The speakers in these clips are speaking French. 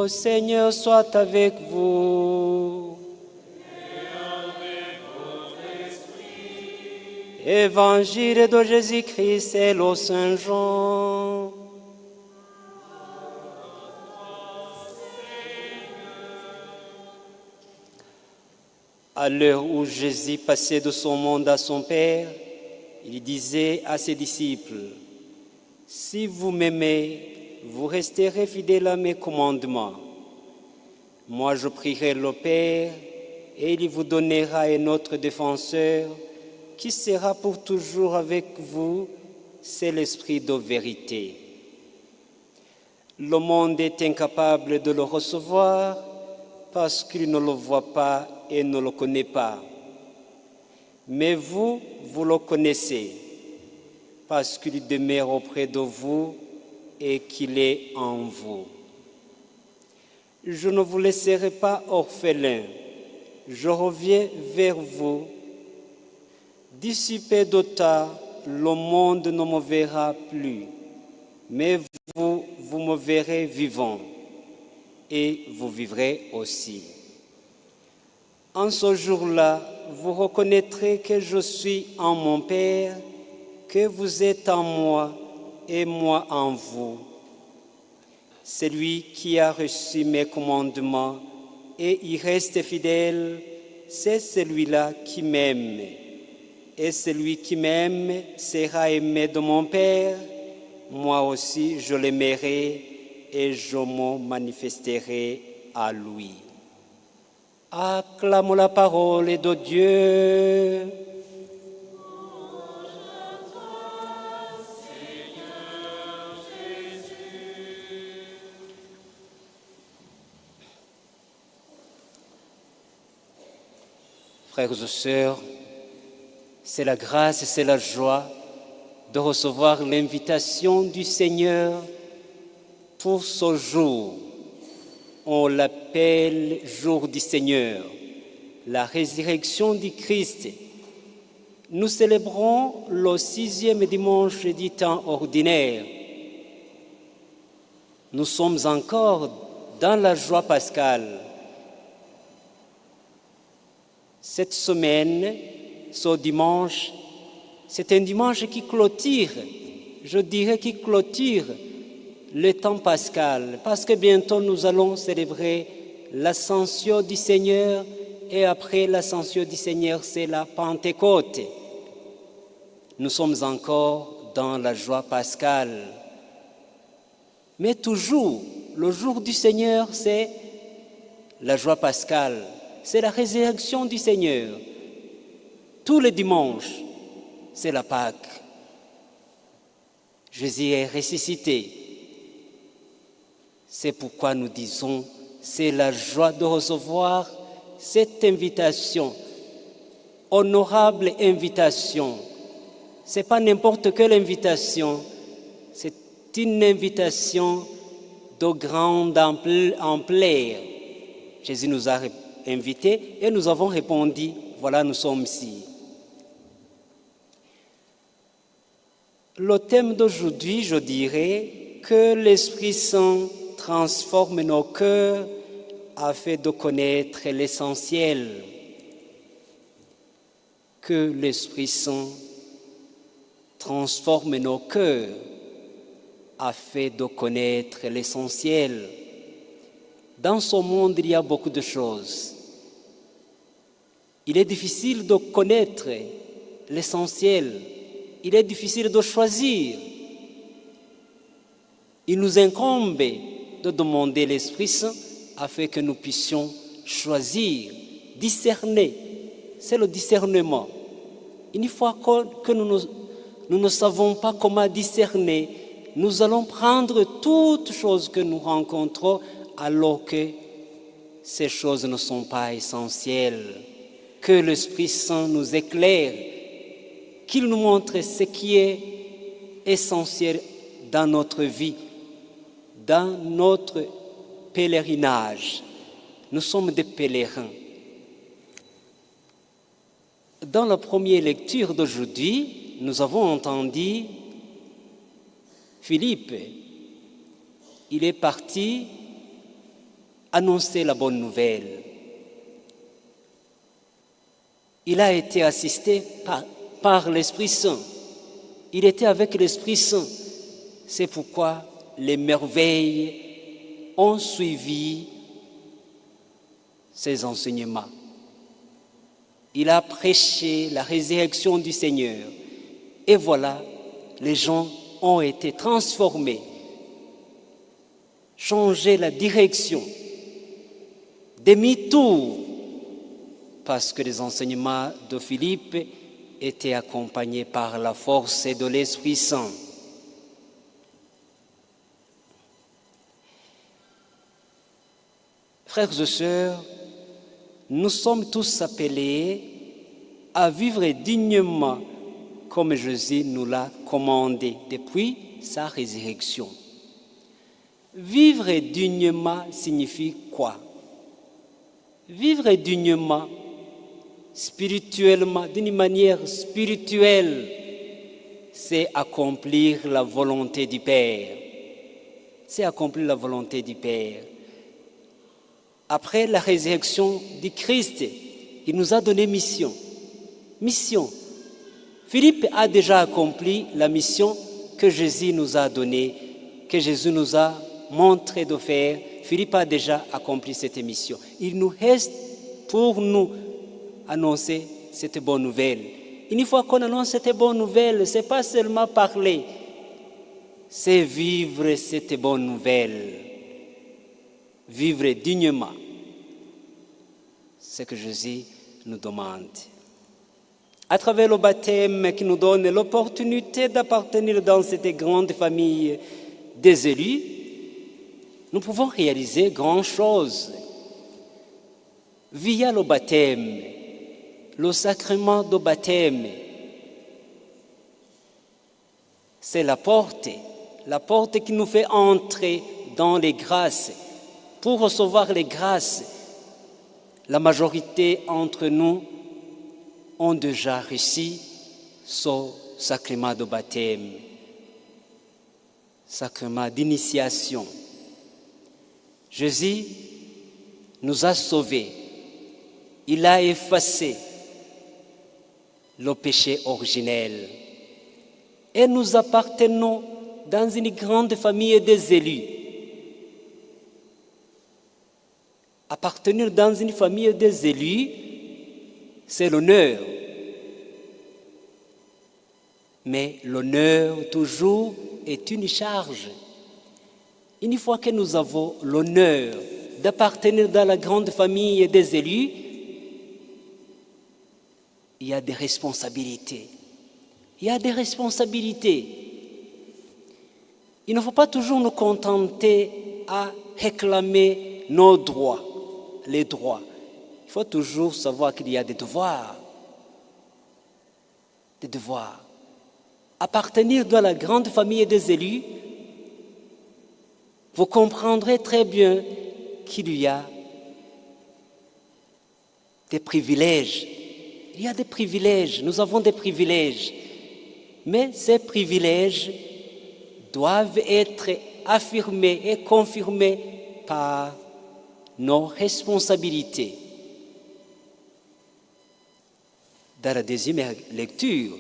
Le Seigneur soit avec vous. Évangile de Jésus-Christ selon Saint Jean. À l'heure où Jésus passait de son monde à son Père, il disait à ses disciples, « Si vous m'aimez, vous resterez fidèles à mes commandements. Moi, je prierai le Père, et il vous donnera un autre défenseur qui sera pour toujours avec vous, c'est l'Esprit de vérité. Le monde est incapable de le recevoir parce qu'il ne le voit pas et ne le connaît pas. Mais vous, vous le connaissez, parce qu'il demeure auprès de vous et qu'il est en vous. Je ne vous laisserai pas orphelins, je reviens vers vous. D'ici peu de temps, le monde ne me verra plus, mais vous, vous me verrez vivant, et vous vivrez aussi. En ce jour-là, vous reconnaîtrez que je suis en mon Père, que vous êtes en moi et moi en vous. Celui qui a reçu mes commandements et y reste fidèle, c'est celui-là qui m'aime. Et celui qui m'aime sera aimé de mon Père. Moi aussi, je l'aimerai et je me manifesterai à lui. Acclamons la parole de Dieu. Frères et sœurs, c'est la grâce et c'est la joie de recevoir l'invitation du Seigneur pour ce jour. On l'appelle jour du Seigneur, la résurrection du Christ. Nous célébrons le 6e dimanche du temps ordinaire. Nous sommes encore dans la joie pascale. Cette semaine, ce dimanche, c'est un dimanche qui clôture, je dirais qui clôture le temps pascal, parce que bientôt nous allons célébrer l'ascension du Seigneur et après l'ascension du Seigneur, c'est la Pentecôte. Nous sommes encore dans la joie pascale. Mais toujours, le jour du Seigneur, c'est la joie pascale, c'est la résurrection du Seigneur. Tous les dimanches, c'est la Pâque. Jésus est ressuscité. C'est pourquoi nous disons, c'est la joie de recevoir cette invitation, honorable invitation. Ce n'est pas n'importe quelle invitation, c'est une invitation de grande ampleur. Jésus nous a invités et nous avons répondu, voilà, nous sommes ici. Le thème d'aujourd'hui, je dirais, que l'Esprit Saint transforme nos cœurs afin de connaître l'essentiel. Que l'Esprit Saint transforme nos cœurs afin de connaître l'essentiel. Dans ce monde, il y a beaucoup de choses. Il est difficile de connaître l'essentiel. Il est difficile de choisir. Il nous incombe de demander l'Esprit Saint afin que nous puissions choisir, discerner. C'est le discernement. Une fois que nous ne savons pas comment discerner, nous allons prendre toutes choses que nous rencontrons alors que ces choses ne sont pas essentielles. Que l'Esprit Saint nous éclaire, qu'il nous montre ce qui est essentiel dans notre vie, dans notre pèlerinage. Nous sommes des pèlerins. Dans la première lecture d'aujourd'hui, nous avons entendu Philippe. Il est parti annoncer la bonne nouvelle. Il a été assisté par l'Esprit Saint. Il était avec l'Esprit Saint. C'est pourquoi les merveilles ont suivi ses enseignements. Il a prêché la résurrection du Seigneur. Et voilà, les gens ont été transformés, changé la direction, demi-tour, parce que les enseignements de Philippe étaient accompagnés par la force de l'Esprit Saint. Frères et sœurs, nous sommes tous appelés à vivre dignement comme Jésus nous l'a commandé depuis sa résurrection. Vivre dignement signifie quoi? Vivre dignement, spirituellement, d'une manière spirituelle, c'est accomplir la volonté du Père. C'est accomplir la volonté du Père. Après la résurrection du Christ, il nous a donné mission. Mission. Philippe a déjà accompli la mission que Jésus nous a donnée, que Jésus nous a montré de faire. Philippe a déjà accompli cette mission. Il nous reste pour nous annoncer cette bonne nouvelle. Une fois qu'on annonce cette bonne nouvelle, ce n'est pas seulement parler, c'est vivre cette bonne nouvelle. Vivre dignement. C'est ce que Jésus nous demande. À travers le baptême qui nous donne l'opportunité d'appartenir dans cette grande famille des élus, nous pouvons réaliser grand chose. Via le baptême, le sacrement du baptême, c'est la porte qui nous fait entrer dans les grâces. Pour recevoir les grâces, la majorité d'entre nous ont déjà reçu ce sacrement de baptême, sacrement d'initiation. Jésus nous a sauvés. Il a effacé le péché originel. Et nous appartenons dans une grande famille des élus. Appartenir dans une famille des élus, c'est l'honneur. Mais l'honneur, toujours, est une charge. Une fois que nous avons l'honneur d'appartenir dans la grande famille des élus, il y a des responsabilités. Il y a des responsabilités. Il ne faut pas toujours nous contenter à réclamer nos droits, les droits. Il faut toujours savoir qu'il y a des devoirs. Des devoirs. Appartenir dans la grande famille des élus, vous comprendrez très bien qu'il y a des privilèges. Il y a des privilèges, nous avons des privilèges. Mais ces privilèges doivent être affirmés et confirmés par nos responsabilités. Dans la deuxième lecture,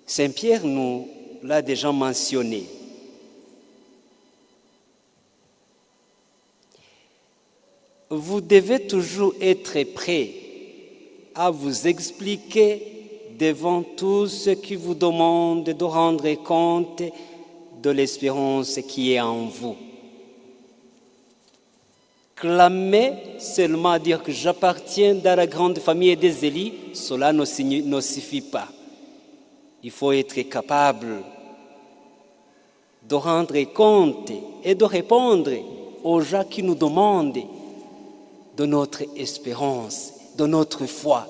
Saint Pierre nous l'a déjà mentionné. Vous devez toujours être prêt à vous expliquer devant tous ceux qui vous demandent de rendre compte de l'espérance qui est en vous. Clamer seulement à dire que j'appartiens dans la grande famille des élus, cela ne suffit pas. Il faut être capable de rendre compte et de répondre aux gens qui nous demandent de notre espérance, de notre foi.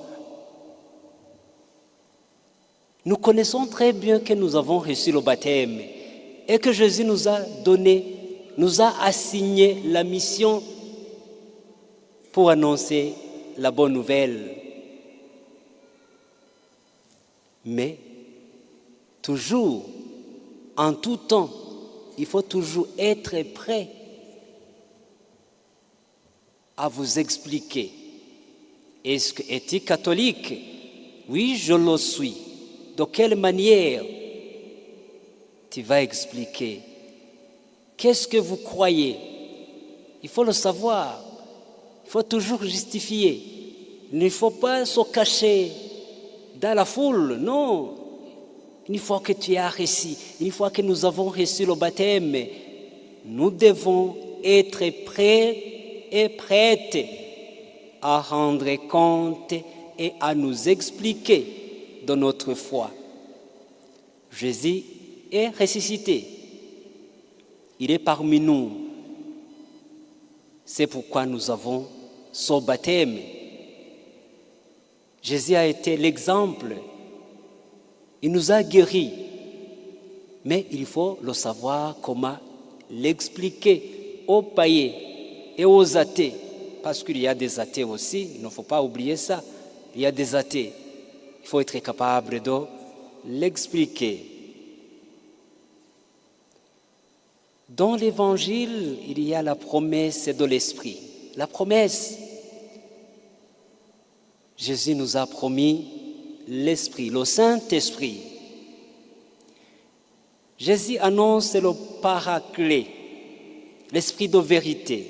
Nous connaissons très bien que nous avons reçu le baptême et que Jésus nous a donné, nous a assigné la mission pour annoncer la bonne nouvelle. Mais toujours, en tout temps, il faut toujours être prêt à vous expliquer. Est-ce que es-tu catholique? Oui, je le suis. De quelle manière? Tu vas expliquer. Qu'est-ce que vous croyez? Il faut le savoir. Il faut toujours justifier. Il ne faut pas se cacher dans la foule, non. Une fois que tu as reçu, une fois que nous avons reçu le baptême, nous devons être prêts et prêtes à rendre compte et à nous expliquer de notre foi. Jésus est ressuscité. Il est parmi nous. C'est pourquoi nous avons ce baptême. Jésus a été l'exemple. Il nous a guéris. Mais il faut le savoir comment l'expliquer aux païens et aux athées. Parce qu'il y a des athées aussi, il ne faut pas oublier ça. Il y a des athées. Il faut être capable de l'expliquer. Dans l'Évangile, il y a la promesse de l'Esprit. La promesse. Jésus nous a promis l'Esprit, le Saint-Esprit. Jésus annonce le Paraclet, l'Esprit de vérité,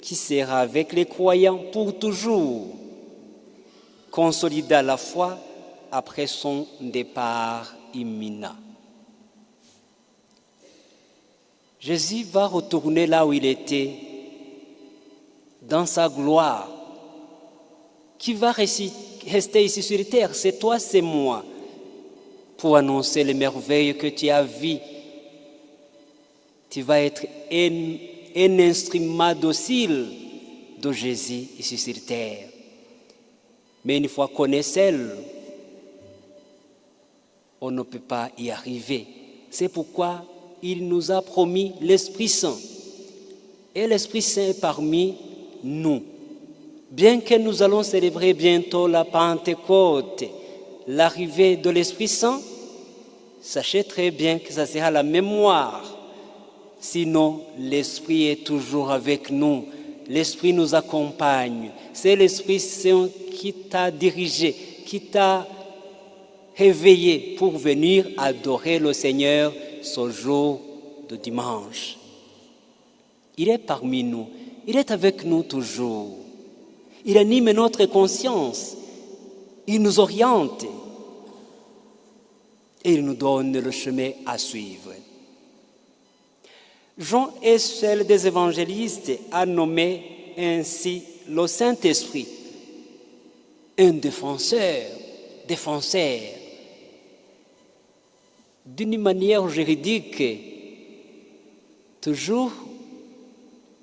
qui sera avec les croyants pour toujours, consolidant la foi après son départ imminent. Jésus va retourner là où il était, dans sa gloire. Qui va rester ici sur terre? C'est toi, c'est moi, pour annoncer les merveilles que tu as vues. Tu vas être un instrument docile de Jésus ici sur terre. Mais une fois qu'on est seul, on ne peut pas y arriver. C'est pourquoi il nous a promis l'Esprit Saint. Et l'Esprit Saint est parmi nous. Bien que nous allons célébrer bientôt la Pentecôte, l'arrivée de l'Esprit Saint, sachez très bien que ça sera la mémoire. Sinon, l'Esprit est toujours avec nous. L'Esprit nous accompagne. C'est l'Esprit Saint qui t'a dirigé, qui t'a réveillé pour venir adorer le Seigneur ce jour de dimanche. Il est parmi nous. Il est avec nous toujours. Il anime notre conscience. Il nous oriente. Et il nous donne le chemin à suivre. Jean est seul des évangélistes à nommer ainsi le Saint-Esprit un défenseur. D'une manière juridique, toujours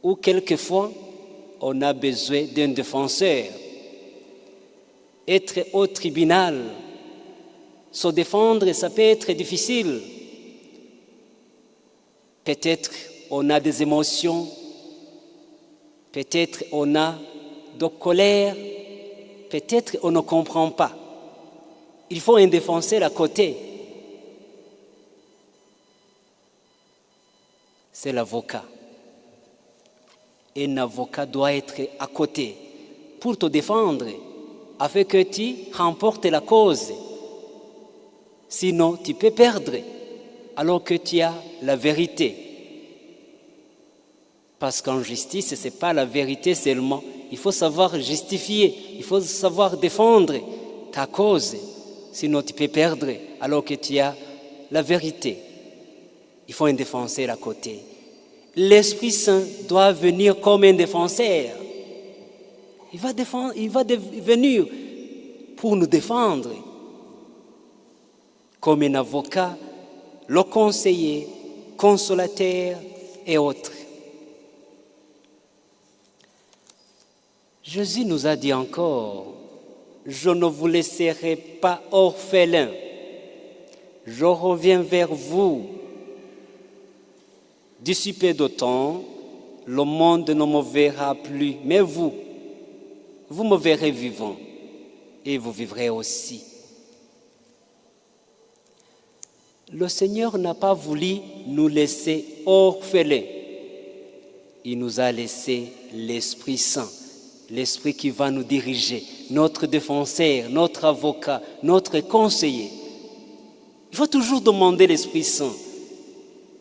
ou quelquefois, on a besoin d'un défenseur. Être au tribunal, se défendre, ça peut être difficile. Peut-être on a des émotions, peut-être on a de colère, peut-être on ne comprend pas. Il faut un défenseur à côté. C'est l'avocat. Un avocat doit être à côté pour te défendre, afin que tu remportes la cause. Sinon, tu peux perdre, alors que tu as la vérité. Parce qu'en justice, ce n'est pas la vérité seulement. Il faut savoir justifier, il faut savoir défendre ta cause. Sinon, tu peux perdre, alors que tu as la vérité. Il faut un défenseur à côté. L'Esprit Saint doit venir comme un défenseur. Il va venir pour nous défendre. Comme un avocat, le conseiller, consolateur et autres. Jésus nous a dit encore, « Je ne vous laisserai pas orphelins. Je reviens vers vous. D'ici peu de temps, le monde ne me verra plus, mais vous me verrez vivant et vous vivrez aussi. » Le Seigneur n'a pas voulu nous laisser orphelins. il nous a laissé l'Esprit Saint, l'Esprit qui va nous diriger, notre défenseur, notre avocat, notre conseiller. Il faut toujours demander l'Esprit Saint,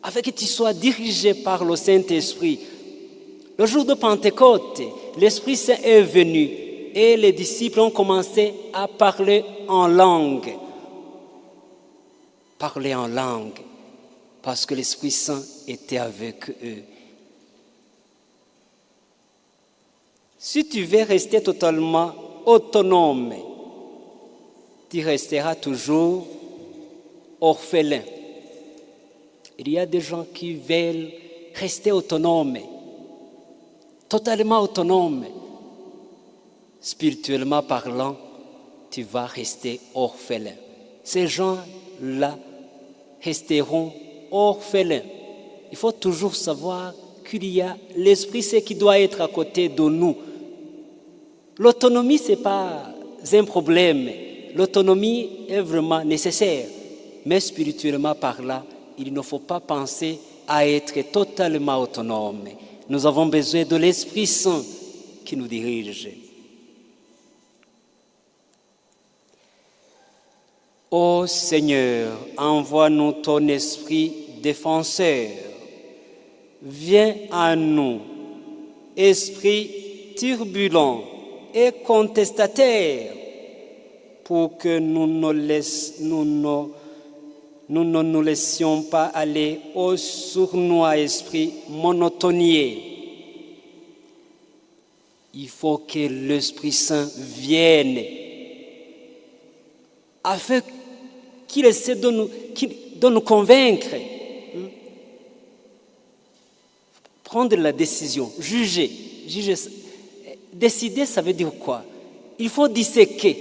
afin que tu sois dirigé par le Saint-Esprit. Le jour de Pentecôte, l'Esprit Saint est venu et les disciples ont commencé à parler en langue. Parler en langue, parce que l'Esprit Saint était avec eux. Si tu veux rester totalement autonome, tu resteras toujours orphelin. Il y a des gens qui veulent rester autonomes, totalement autonomes. Spirituellement parlant, tu vas rester orphelin. Ces gens-là resteront orphelins. Il faut toujours savoir qu'il y a l'Esprit Saint qui doit être à côté de nous. L'autonomie, ce n'est pas un problème. L'autonomie est vraiment nécessaire. Mais spirituellement parlant, il ne faut pas penser à être totalement autonome. Nous avons besoin de l'Esprit Saint qui nous dirige. Ô Seigneur, envoie-nous ton esprit défenseur. Viens à nous, esprit turbulent et contestataire, pour que nous ne nous laissions pas aller au sournois esprit monotonier. Il faut que l'Esprit Saint vienne afin qu'il essaie de nous convaincre. Prendre la décision, juger. Décider, ça veut dire quoi? Il faut disséquer.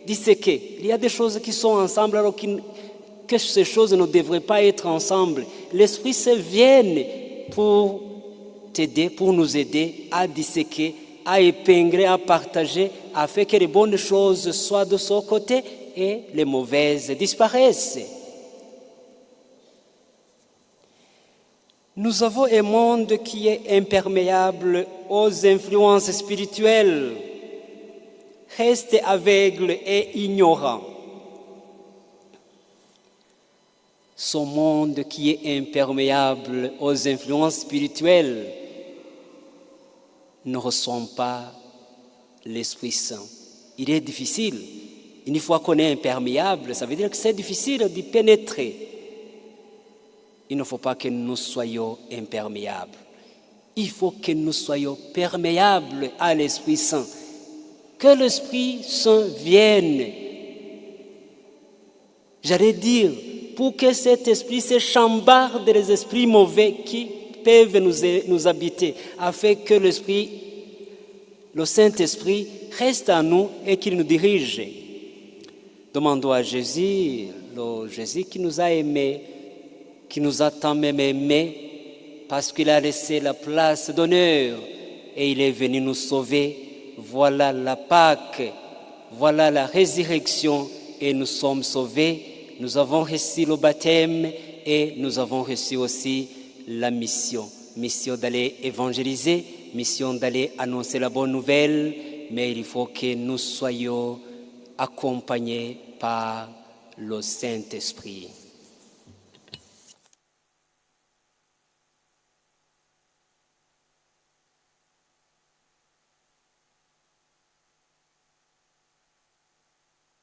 Il y a des choses qui sont ensemble alors que ces choses ne devraient pas être ensemble. L'Esprit Saint vient pour t'aider, pour nous aider à disséquer, à épingler, à partager, afin que les bonnes choses soient de son côté et les mauvaises disparaissent. Nous avons un monde qui est imperméable aux influences spirituelles, reste aveugle et ignorant. Ce monde qui est imperméable aux influences spirituelles ne ressent pas l'Esprit Saint. Il est difficile. Une fois qu'on est imperméable, ça veut dire que c'est difficile d'y pénétrer. Il ne faut pas que nous soyons imperméables. Il faut que nous soyons perméables à l'Esprit Saint. Que l'Esprit Saint vienne. J'allais dire, pour que cet esprit se chambarde les esprits mauvais qui peuvent nous habiter, afin que le Saint-Esprit, reste en nous et qu'il nous dirige. Demandons à Jésus, le Jésus qui nous a aimés, qui nous a tant même aimés, parce qu'il a laissé la place d'honneur et il est venu nous sauver. Voilà la Pâque, voilà la résurrection et nous sommes sauvés. Nous avons reçu le baptême et nous avons reçu aussi la mission. Mission d'aller évangéliser, mission d'aller annoncer la bonne nouvelle, mais il faut que nous soyons accompagnés par le Saint-Esprit.